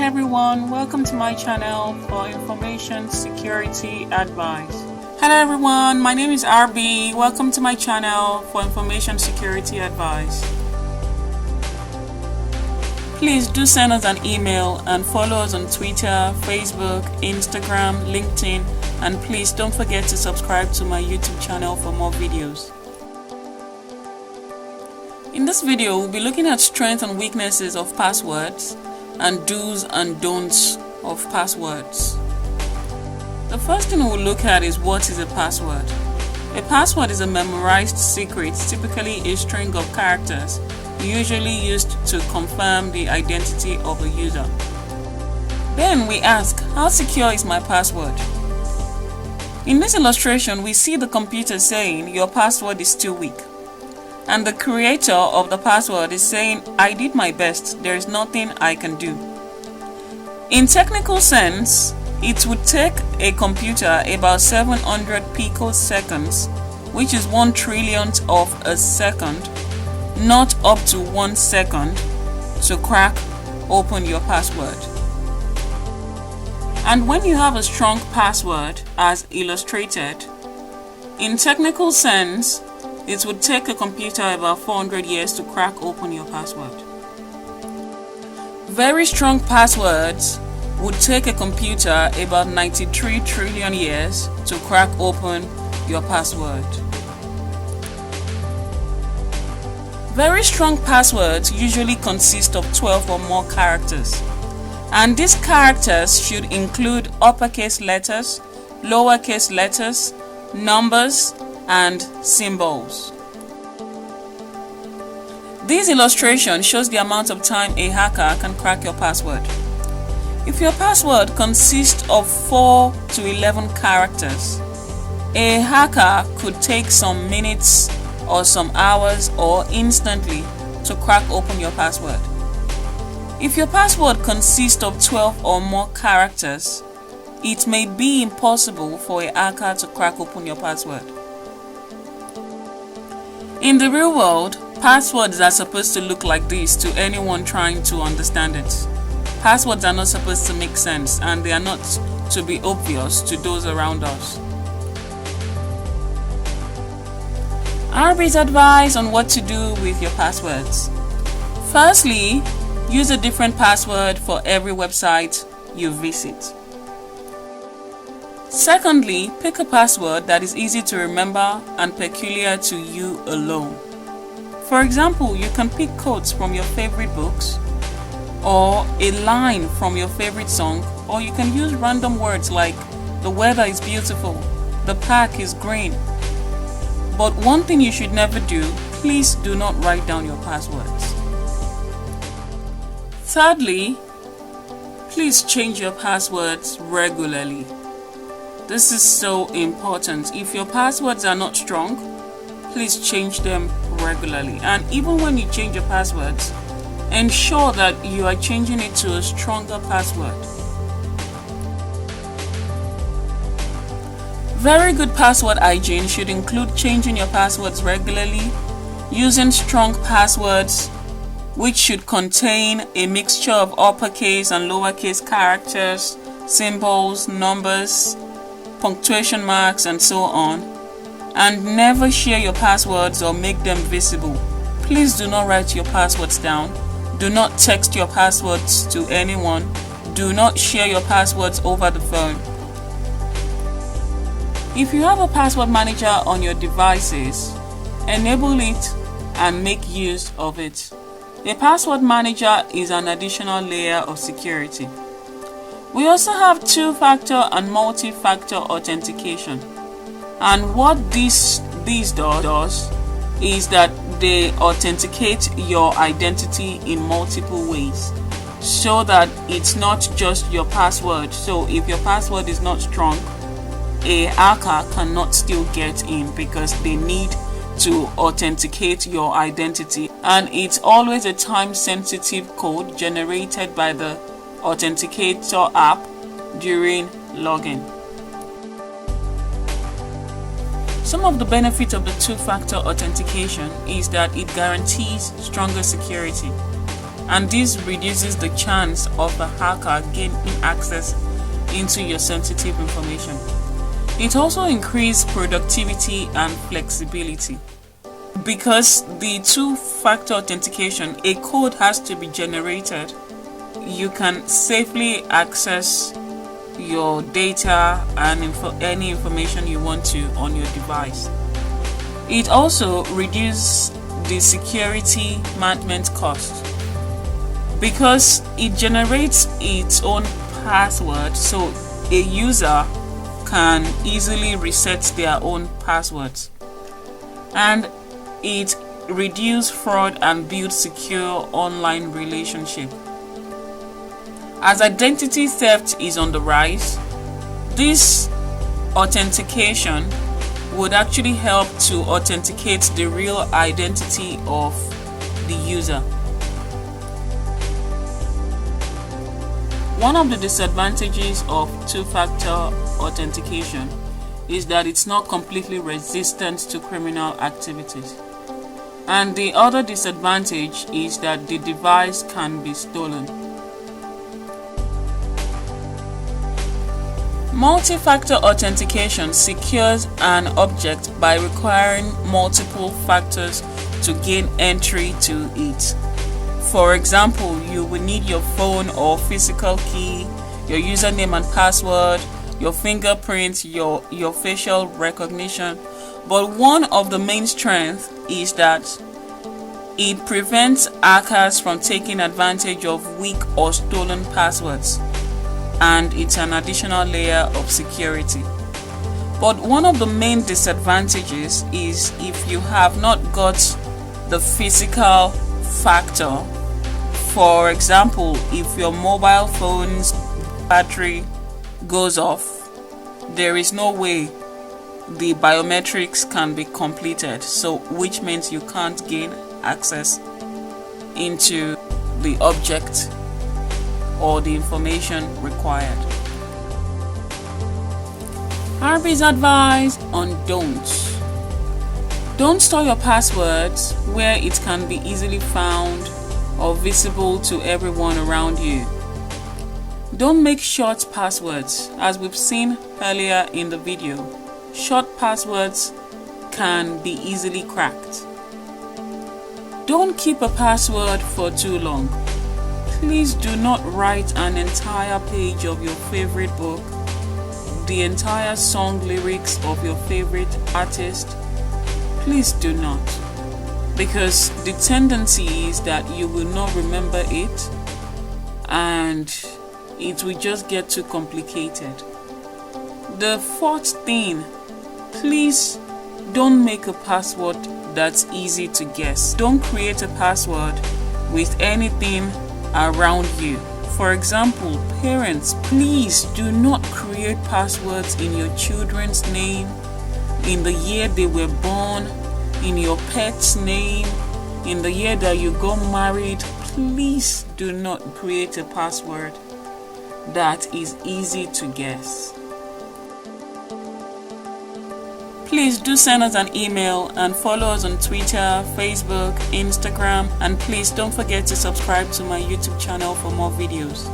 everyone, welcome to my channel for information security advice. Hello everyone, my name is RB. Welcome to my channel for information security advice. Please do send us an email and follow us on Twitter, Facebook, Instagram, LinkedIn, and please don't forget to subscribe to my YouTube channel for more videos. In this video, we'll be looking at strengths and weaknesses of passwords and do's and don'ts of passwords. The first thing we'll look at is what is a password. A password is a memorized secret, typically a string of characters, usually used to confirm the identity of a user. Then we ask, how secure is my password? In this illustration, we see the computer saying your password is too weak. And the creator of the password is saying, I did my best, there is nothing I can do. In technical sense, it would take a computer about 700 picoseconds, which is 1 trillionth of a second, not up to 1 second, to crack open your password. And when you have a strong password, as illustrated, in technical sense, it would take a computer about 400 years to crack open your password. Very strong passwords would take a computer about 93 trillion years to crack open your password. Very strong passwords usually consist of 12 or more characters, and these characters should include uppercase letters, lowercase letters, numbers, and symbols. This illustration shows the amount of time a hacker can crack your password. If your password consists of 4 to 11 characters, a hacker could take some minutes or some hours or instantly to crack open your password. If your password consists of 12 or more characters, it may be impossible for a hacker to crack open your password. In the real world, passwords are supposed to look like this to anyone trying to understand it. Passwords are not supposed to make sense, and they are not to be obvious to those around us. Harveys Advice on what to do with your passwords. Firstly, use a different password for every website you visit. Secondly, pick a password that is easy to remember and peculiar to you alone. For example, you can pick quotes from your favorite books, or a line from your favorite song, or you can use random words like the weather is beautiful, the park is green. But one thing you should never do, please do not write down your passwords. Thirdly, please change your passwords regularly. This is so important. If your passwords are not strong, please change them regularly. And even when you change your passwords, ensure that you are changing it to a stronger password. Very good password hygiene should include changing your passwords regularly, using strong passwords which should contain a mixture of uppercase and lowercase characters, symbols, numbers, punctuation marks, and so on, and never share your passwords or make them visible. Please do not write your passwords down. Do not text your passwords to anyone. Do not share your passwords over the phone. If you have a password manager on your devices, enable it and make use of it. A password manager is an additional layer of security. We also have two-factor and multi-factor authentication. And what this does is that they authenticate your identity in multiple ways, so that it's not just your password. So if your password is not strong, a hacker cannot still get in because they need to authenticate your identity. And it's always a time-sensitive code generated by the authenticator app during login. Some of the benefits of the two-factor authentication is that it guarantees stronger security. and this reduces the chance of a hacker gaining access into your sensitive information. It also increases productivity and flexibility. Because the two-factor authentication, a code has to be generated, you can safely access your data and any information you want to on your device. It also reduces the security management cost because it generates its own password, so a user can easily reset their own passwords, and it reduces fraud and builds secure online relationship. As identity theft is on the rise, this authentication would actually help to authenticate the real identity of the user. One of the disadvantages of two-factor authentication is that it's not completely resistant to criminal activities. And the other disadvantage is that the device can be stolen. Multi-factor authentication secures an object by requiring multiple factors to gain entry to it. For example, you will need your phone or physical key, your username and password, your fingerprint, your facial recognition. But one of the main strengths is that it prevents hackers from taking advantage of weak or stolen passwords, and it's an additional layer of security. But one of the main disadvantages is if you have not got the physical factor. For example, if your mobile phone's battery goes off, there is no way the biometrics can be completed, so which means you can't gain access into the object or the information required. Harveys Advice on Don'ts. Don't store your passwords where it can be easily found or visible to everyone around you. Don't make short passwords. As we've seen earlier in the video, short passwords can be easily cracked. Don't keep a password for too long. Please do not write an entire page of your favorite book, the entire song lyrics of your favorite artist. Please do not, because the tendency is that you will not remember it and it will just get too complicated. The fourth thing, please don't make a password that's easy to guess. Don't create a password with anything around you. For example, parents, please do not create passwords in your children's name, in the year they were born, in your pet's name, in the year that you got married. Please do not create a password that is easy to guess. Please do send us an email and follow us on Twitter, Facebook, Instagram, and please don't forget to subscribe to my YouTube channel for more videos.